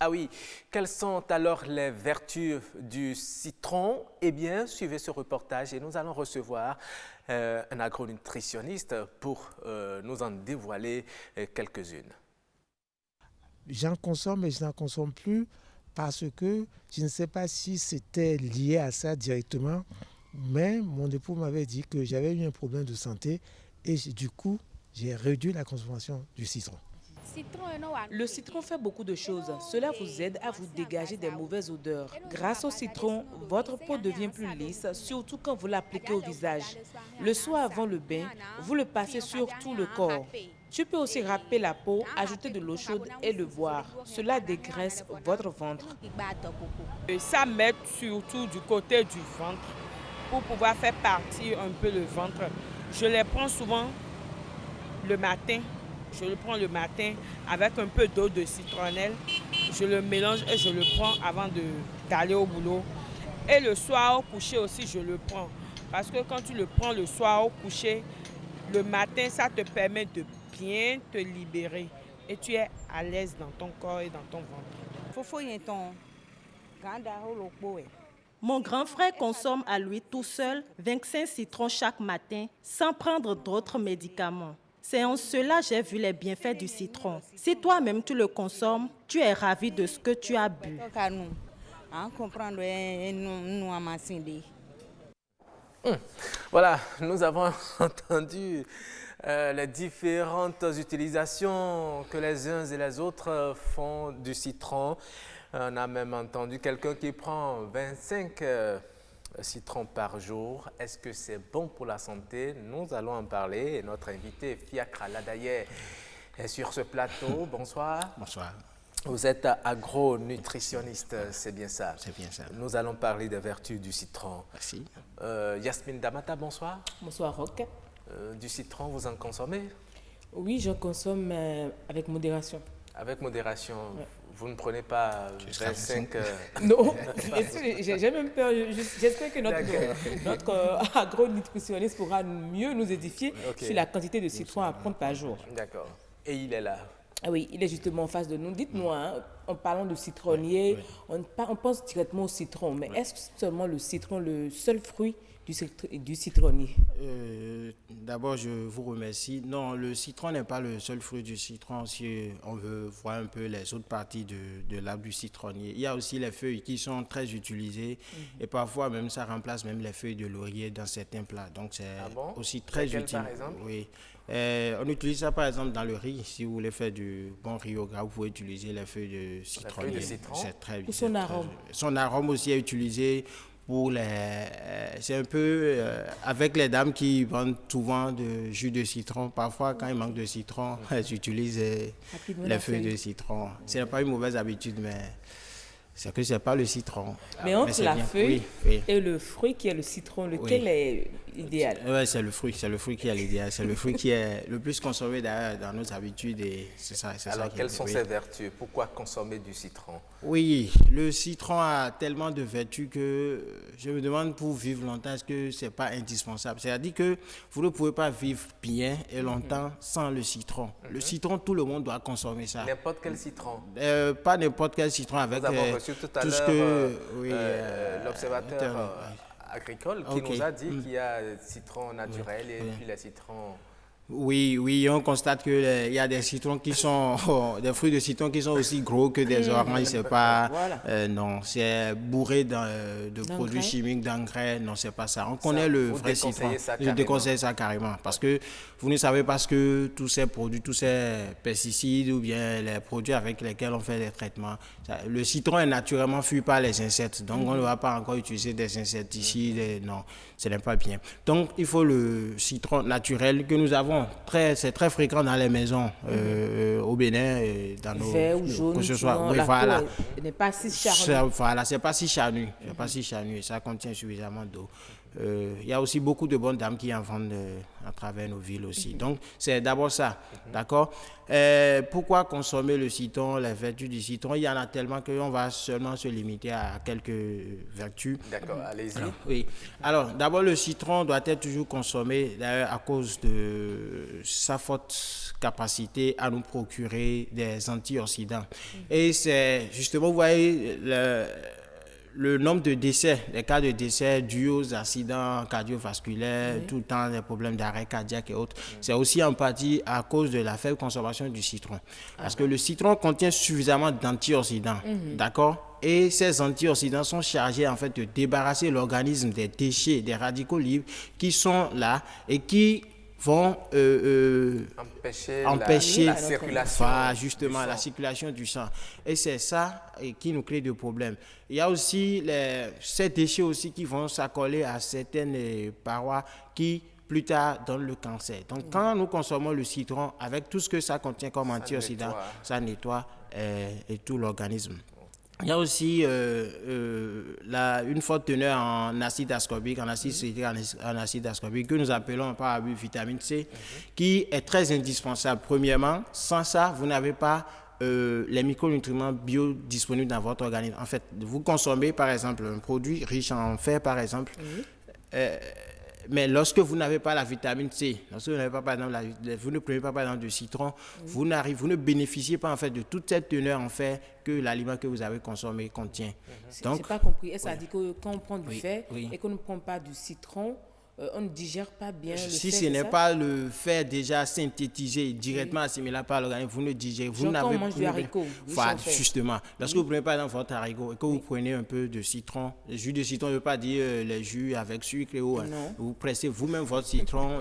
Ah oui, quelles sont alors les vertus du citron? Eh bien, suivez ce reportage et nous allons recevoir un agronutritionniste pour nous en dévoiler quelques-unes. J'en consomme mais je n'en consomme plus parce que je ne sais pas si c'était lié à ça directement, mais mon époux m'avait dit que j'avais eu un problème de santé et du coup, j'ai réduit la consommation du citron. Le citron fait beaucoup de choses. Cela vous aide à vous dégager des mauvaises odeurs. Grâce au citron, votre peau devient plus lisse, surtout quand vous l'appliquez au visage. Le soir avant le bain, vous le passez sur tout le corps. Tu peux aussi râper la peau, ajouter de l'eau chaude et le boire. Cela dégraisse votre ventre. Et ça m'aide surtout du côté du ventre pour pouvoir faire partir un peu le ventre. Je les prends souvent le matin. Je le prends le matin avec un peu d'eau de citronnelle. Je le mélange et je le prends avant d'aller au boulot. Et le soir au coucher aussi, je le prends. Parce que quand tu le prends le soir au coucher, le matin, ça te permet de bien te libérer. Et tu es à l'aise dans ton corps et dans ton ventre. Mon grand frère consomme à lui tout seul 25 citrons chaque matin sans prendre d'autres médicaments. C'est en cela que j'ai vu les bienfaits du citron. Si toi-même tu le consommes, tu es ravi de ce que tu as bu. Voilà, nous avons entendu les différentes utilisations que les uns et les autres font du citron. On a même entendu quelqu'un qui prend 25 citrons par jour. Est-ce que c'est bon pour la santé? Nous allons en parler. Et notre invité, Fiacre Ladaye, est sur ce plateau. Bonsoir. Bonsoir. Vous êtes agronutritionniste, c'est bien ça? C'est bien ça. Nous allons parler des vertus du citron. Merci. Yasmine Damata, bonsoir. Bonsoir, Roch. Du citron, vous en consommez? Oui, je consomme avec modération. Avec modération. Ouais. Vous ne prenez pas 25... Non, j'ai même peur. J'espère que notre agronutritionniste pourra mieux nous édifier sur la quantité de citron à prendre par jour. D'accord. Et il est là? Ah oui, il est justement en face de nous. Dites-nous, en parlant de citronnier, on pense directement au citron, mais est-ce que c'est seulement le citron le seul fruit du citronnier? D'abord, je vous remercie. Non, le citron n'est pas le seul fruit du citron. Si on veut voir un peu les autres parties de l'arbre du citronnier, il y a aussi les feuilles qui sont très utilisées et parfois même ça remplace même les feuilles de laurier dans certains plats. Donc c'est aussi très utile. Par exemple? Oui. On utilise ça par exemple dans le riz. Si vous voulez faire du bon riz au gras, vous pouvez utiliser les feuilles de citronnier. C'est très bien. Son arôme. Son arôme aussi est utilisé. C'est un peu avec les dames qui vendent souvent de jus de citron. Parfois, quand il manque de citron, elles utilisent les feuilles de citron. Ce n'est pas une mauvaise habitude, mais c'est que ce n'est pas le citron. Mais entre la feuille et le fruit qui est le citron, lequel est idéal? Oui, c'est le fruit qui est l'idéal. C'est le fruit qui est le plus consommé dans nos habitudes. Et c'est ça. Alors, quelles sont ses vertus? Pourquoi consommer du citron? Oui, le citron a tellement de vertus que je me demande pour vivre longtemps, est-ce que ce n'est pas indispensable? C'est-à-dire que vous ne pouvez pas vivre bien et longtemps sans le citron. Le citron, tout le monde doit consommer ça. N'importe quel citron? Pas n'importe quel citron avec tout à tout ce que l'observateur agricole qui nous a dit qu'il y a citron naturel et puis les citrons... Oui, on constate qu'il y a des citrons qui sont, des fruits de citron qui sont aussi gros que des oranges. C'est pas, non, c'est bourré de produits chimiques, d'engrais. Non, c'est pas ça. On connaît le vrai citron. Je déconseille ça carrément parce que vous ne savez pas ce que tous ces produits, tous ces pesticides ou bien les produits avec lesquels on fait des traitements. Le citron est naturellement fui par les insectes. Donc, on ne va pas encore utiliser des insecticides. Non, ce n'est pas bien. Donc, il faut le citron naturel que nous avons. C'est très fréquent dans les maisons au Bénin et dans nos... Vert ou jaune, que ce soit, oui, voilà. N'est pas si charnu. Voilà, c'est pas si charnu. C'est pas si charnu et ça contient suffisamment d'eau. il y a aussi beaucoup de bonnes dames qui en vendent à travers nos villes aussi. Donc, c'est d'abord ça, d'accord? Pourquoi consommer le citron, les vertus du citron? Il y en a tellement qu'on va seulement se limiter à quelques vertus. D'accord, allez-y. Oui. Alors, d'abord, le citron doit être toujours consommé d'ailleurs à cause de sa forte capacité à nous procurer des antioxydants. Et c'est justement, vous voyez, le nombre de décès, les cas de décès dus aux accidents cardiovasculaires, tout le temps des problèmes d'arrêt cardiaque et autres, c'est aussi en partie à cause de la faible consommation du citron. Parce que le citron contient suffisamment d'antioxydants, d'accord? Et ces antioxydants sont chargés en fait de débarrasser l'organisme des déchets, des radicaux libres qui sont là et qui vont empêcher la circulation, justement la circulation du sang. Et c'est ça qui nous crée des problèmes. Il y a aussi ces déchets aussi qui vont s'accoler à certaines parois qui plus tard donnent le cancer. Donc quand nous consommons le citron avec tout ce que ça contient comme antioxydants, ça nettoie et tout l'organisme. Il y a aussi une forte teneur en acide ascorbique, en acide citrique, en acide ascorbique, que nous appelons par abus vitamine C, qui est très indispensable. Premièrement, sans ça, vous n'avez pas les micronutriments biodisponibles dans votre organisme. En fait, vous consommez, par exemple, un produit riche en fer, par exemple, mais lorsque vous n'avez pas la vitamine C, lorsque vous n'avez pas, par exemple, vous ne prenez pas, par exemple, de citron, vous ne bénéficiez pas en fait de toute cette teneur en fer que l'aliment que vous avez consommé contient. Donc, j'ai pas compris. Est-ce que ça dit que quand on prend du fer et qu'on ne prend pas du citron, on ne digère pas bien le fer? Si ce n'est pas le fer déjà synthétisé, directement assimilé par l'organisme, vous ne digérez pas. Quand on mange du haricot. Voilà, justement. Lorsque vous prenez par exemple votre haricot et que vous prenez un peu de citron, le jus de citron, je ne veux pas dire les jus avec sucre et eau. Vous pressez vous-même votre citron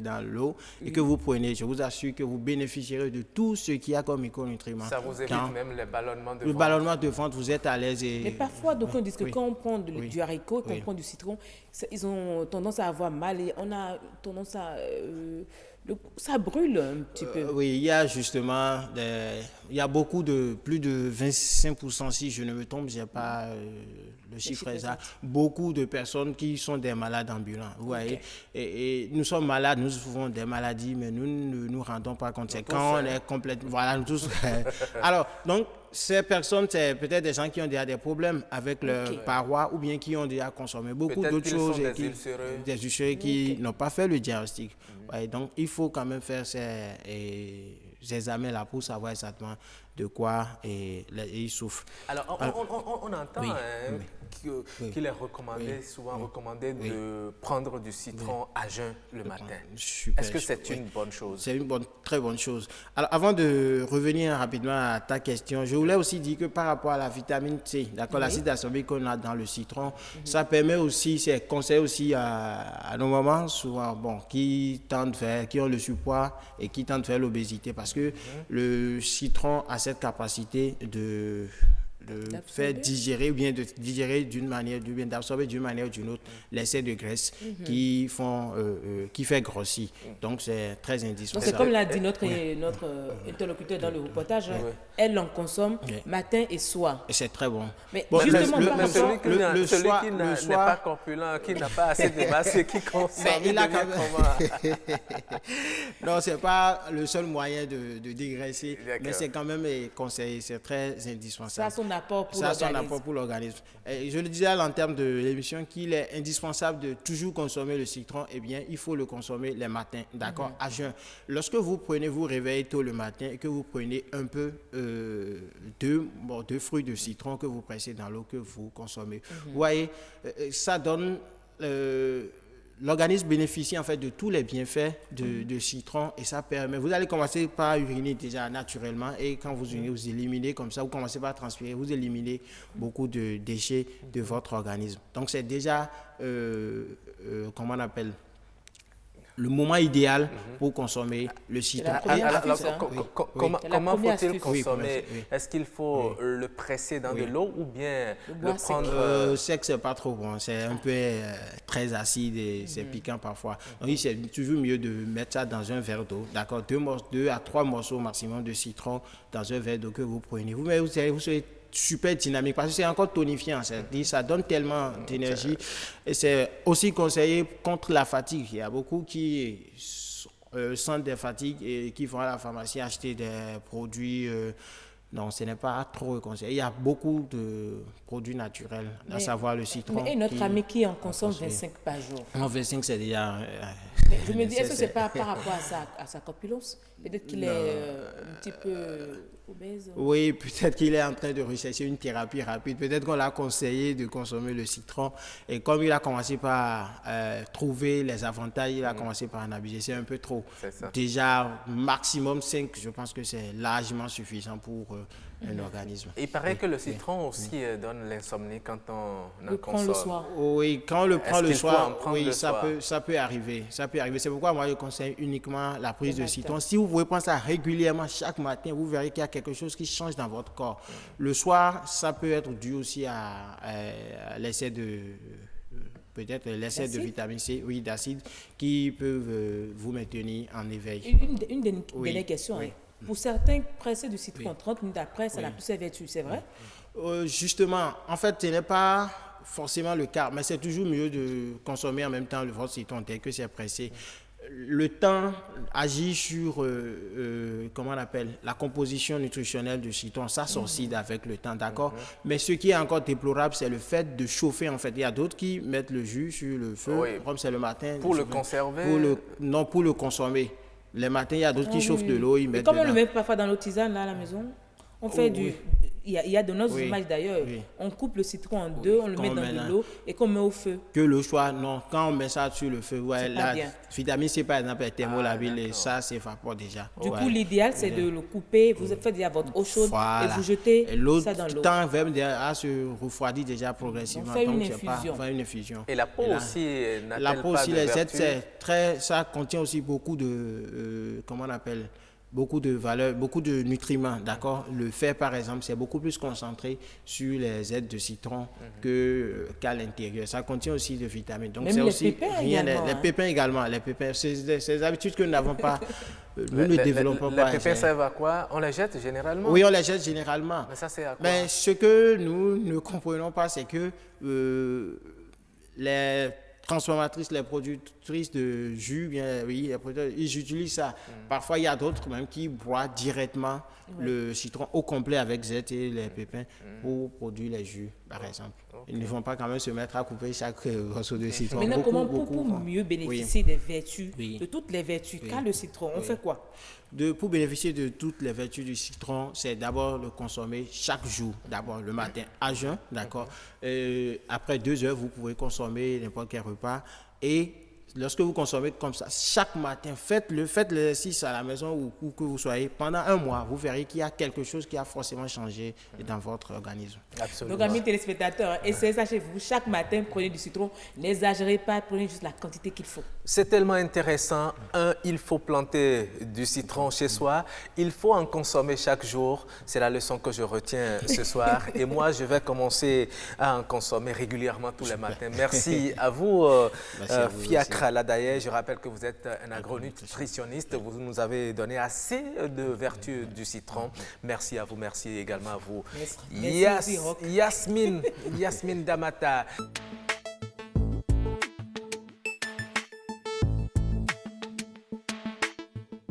dans l'eau et que vous prenez. Je vous assure que vous bénéficierez de tout ce qu'il y a comme micronutriments. Ça vous évite même les ballonnements de ventre. Le ballonnement de ventre, vous êtes à l'aise. Mais parfois, donc on dit que quand on prend du haricot, qu'on prend du citron, ils ont tendance à avoir mal et on a tendance à... ça brûle un petit peu. Oui, il y a justement... il y a beaucoup de... Plus de 25%, si je ne me trompe, je n'ai pas le chiffre exact. Beaucoup de personnes qui sont des malades ambulants. Vous voyez. Et nous sommes malades, nous souffrons des maladies, mais nous ne nous rendons pas compte. C'est quand on est complètement... Voilà, nous tous... Alors, donc... Ces personnes, c'est peut-être des gens qui ont déjà des problèmes avec leurs parois ou bien qui ont déjà consommé beaucoup d'autres choses. Des ulcéreux qui n'ont pas fait le diagnostic. Ouais, donc, il faut quand même faire ces examens-là pour savoir exactement de quoi ils souffrent. Alors, on entend qu'il est recommandé, souvent recommandé de prendre du citron à jeun le matin. Est-ce que c'est une bonne chose? C'est une très bonne chose. Alors, avant de revenir rapidement à ta question, je voulais aussi dire que par rapport à la vitamine C, d'accord, l'acide ascorbique qu'on a dans le citron, ça permet aussi, c'est conseil aussi à nos mamans, souvent, qui ont le surpoids et qui tentent de faire l'obésité, parce que le citron a cette capacité de faire digérer, ou bien de digérer d'une manière, ou bien d'absorber d'une manière ou d'une autre l'excès de graisse qui fait grossir. Donc, c'est très indispensable. Donc, c'est comme l'a dit notre interlocuteur dans le reportage, elle en consomme matin et soir. Et c'est très bon. Mais justement, celui qui n'est pas corpulent, qui n'a pas assez de masse, qui consomme, il a quand même... Non, c'est pas le seul moyen de dégraisser, mais c'est quand même conseillé, c'est très indispensable. Ça, son apport pour l'organisme. Je le disais en termes de l'émission qu'il est indispensable de toujours consommer le citron. Eh bien, il faut le consommer les matins, d'accord, à jeun. Lorsque vous réveillez tôt le matin et que vous prenez un peu de fruits de citron que vous pressez dans l'eau que vous consommez, vous voyez, ça donne... L'organisme bénéficie en fait de tous les bienfaits de citron et ça permet, vous allez commencer par uriner déjà naturellement et quand vous urinez, vous éliminez comme ça, vous commencez par transpirer, vous éliminez beaucoup de déchets de votre organisme. Donc c'est déjà, comment on appelle, le moment idéal pour consommer le citron. Comment faut-il consommer? Est-ce qu'il faut le presser dans de l'eau ou bien le prendre? C'est que c'est pas trop bon. C'est un peu très acide et c'est piquant parfois. Donc, c'est toujours mieux de mettre ça dans un verre d'eau. D'accord, 2 à 3 morceaux maximum de citron dans un verre d'eau que vous prenez. Vous serez super dynamique parce que c'est encore tonifiant. Ça donne tellement d'énergie. Et c'est aussi conseillé contre la fatigue. Il y a beaucoup qui sentent des fatigues et qui vont à la pharmacie acheter des produits. Non, ce n'est pas trop conseillé. Il y a beaucoup de produits naturels, à savoir le citron. Mais notre ami qui en consomme 25 par jour. Non, 25, c'est déjà... Mais je me dis, est-ce que c'est pas par rapport à sa corpulence? Peut-être qu'il est un petit peu obèse. Oui, peut-être qu'il est en train de rechercher une thérapie rapide. Peut-être qu'on l'a conseillé de consommer le citron. Et comme il a commencé par trouver les avantages, il a commencé par en abuser. C'est un peu trop. Déjà, maximum 5, je pense que c'est largement suffisant pour un organisme. Il paraît que le citron aussi donne l'insomnie quand on en consomme. Le soir. Oui, quand on le prend le soir, oui, ça peut arriver. Ça peut arriver. C'est pourquoi moi je conseille uniquement la prise de citron. Si vous pouvez prendre ça régulièrement chaque matin, vous verrez qu'il y a quelque chose qui change dans votre corps. Le soir, ça peut être dû aussi à l'essai de... peut-être l'essai de vitamine C, oui, d'acide, qui peuvent vous maintenir en éveil. Une dernière question. Oui. Pour certains, presser du citron 30 minutes après, ça n'a plus ses vertus, c'est vrai? Justement, en fait, ce n'est pas forcément le cas, mais c'est toujours mieux de consommer en même temps votre citron dès que c'est pressé. Le temps agit sur, comment on appelle, la composition nutritionnelle du citron. Ça s'oxyde avec le temps, d'accord? Mais ce qui est encore déplorable, c'est le fait de chauffer, en fait. Il y a d'autres qui mettent le jus sur le feu, comme c'est le matin. Pour le conserver? Non, pour le consommer. Les matins, il y a d'autres qui chauffent de l'eau, ils mettent comme on le met parfois dans nos tisanes là à la maison, on fait du... Il y a de nos images d'ailleurs. On coupe le citron en deux, on le met dans de l'eau et qu'on met au feu. Que l'eau soit... Non, quand on met ça sur le feu, la vitamine C par exemple est thermolabile et ça s'évapore déjà. Du coup, l'idéal c'est de le couper, vous faites déjà votre eau chaude et vous jetez ça dans l'eau. Le temps va se refroidir déjà progressivement. On fait une infusion. On fait une infusion. Et la peau aussi n'a-t-elle la peau pas aussi, de les vertu? aides, ça contient aussi beaucoup de... comment on appelle, beaucoup de valeurs, beaucoup de nutriments, d'accord? Le fer, par exemple, c'est beaucoup plus concentré sur les aides de citron qu'à l'intérieur. Ça contient aussi de vitamines. Donc, c'est aussi rien. Les pépins également. Les pépins, c'est des habitudes que nous n'avons pas. Nous ne développons pas. Les pépins servent à quoi? On les jette généralement? Oui, on les jette généralement. Mais ça, c'est à quoi? Mais ce que nous ne comprenons pas, c'est que les transformatrices, les productrices de jus, ils utilisent ça. Parfois, il y a d'autres même qui boivent directement le citron au complet avec Z et les pépins pour produire les jus, par exemple. Ils ne vont pas quand même se mettre à couper chaque morceau de citron. Maintenant, pour mieux bénéficier des vertus, de toutes les vertus qu'a le citron, on fait quoi? Pour bénéficier de toutes les vertus du citron, c'est d'abord le consommer chaque jour. D'abord le matin à jeun, d'accord. Après 2 heures, vous pouvez consommer n'importe quel repas. Et lorsque vous consommez comme ça, chaque matin, faites l'exercice à la maison ou où que vous soyez. Pendant 1 mois, vous verrez qu'il y a quelque chose qui a forcément changé dans votre organisme. Absolument. Donc, amis téléspectateurs, essayez ça chez vous. Chaque matin, prenez du citron. N'exagérez pas, prenez juste la quantité qu'il faut. C'est tellement intéressant. Il faut planter du citron chez soi. Il faut en consommer chaque jour. C'est la leçon que je retiens ce soir. Et moi, je vais commencer à en consommer régulièrement tous les matins. Merci à vous, Fiacre Ladaye. Je rappelle que vous êtes un agronutritionniste. Vous nous avez donné assez de vertus du citron. Merci à vous. Merci également à vous. Merci. Yasmine Damata.